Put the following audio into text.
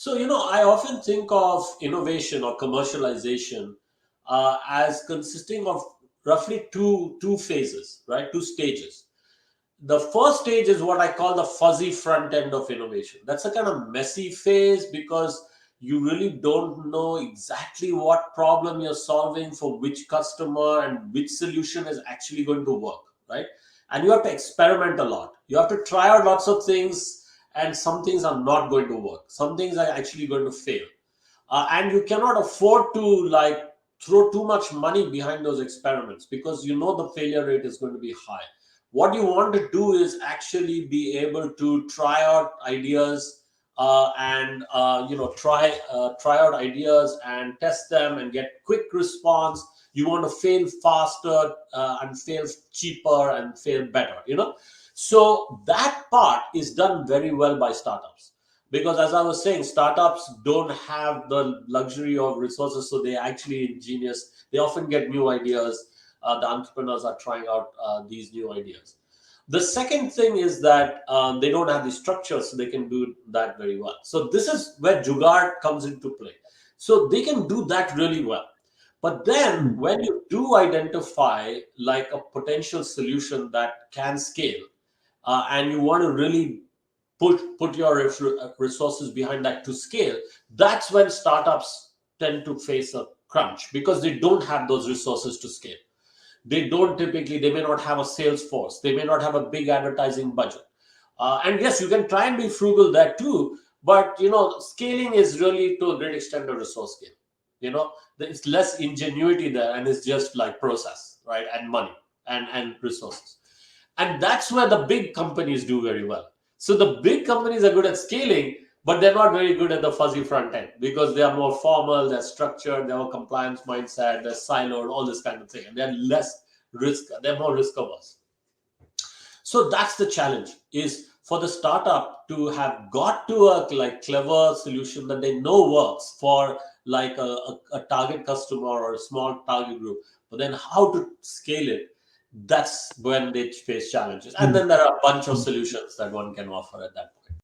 So, I often think of innovation or commercialization as consisting of roughly two phases, right? Two stages. The first stage is what I call the fuzzy front end of innovation. That's a kind of messy phase because you really don't know exactly what problem you're solving for which customer and which solution is actually going to work, right? And you have to experiment a lot. You have to try out lots of things, and some things are not going to work. Some things are actually going to fail. And you cannot afford to like throw too much money behind those experiments because the failure rate is going to be high. What you want to do is actually be able to try out ideas, and try out ideas and test them and get quick response. You want to fail faster, and fail cheaper and fail better. So that part is done very well by startups, because as I was saying, startups don't have the luxury of resources, so they actually ingenious. They often get new ideas. The entrepreneurs are trying out these new ideas. The second thing is that they don't have the structure, so they can do that very well. So this is where Jugaad comes into play. So they can do that really well. But then Mm. when you do identify like a potential solution that can scale, and you want to really put your resources behind that to scale, that's when startups tend to face a crunch because they don't have those resources to scale. They may not have a sales force, they may not have a big advertising budget. And yes, you can try and be frugal there too, but scaling is really to a great extent a resource scale. It's less ingenuity there, and it's just like process, right, and money and resources. And that's where the big companies do very well. So the big companies are good at scaling, but they're not very good at the fuzzy front end because they are more formal, they're structured, they have a compliance mindset, they're siloed, all this kind of thing, and they're less risk, they're more risk averse. So that's the challenge, is for the startup to have got to a like clever solution that they know works for like a target customer or a small target group, but then how to scale it, that's when they face challenges. And Mm. then there are a bunch of solutions that one can offer at that point.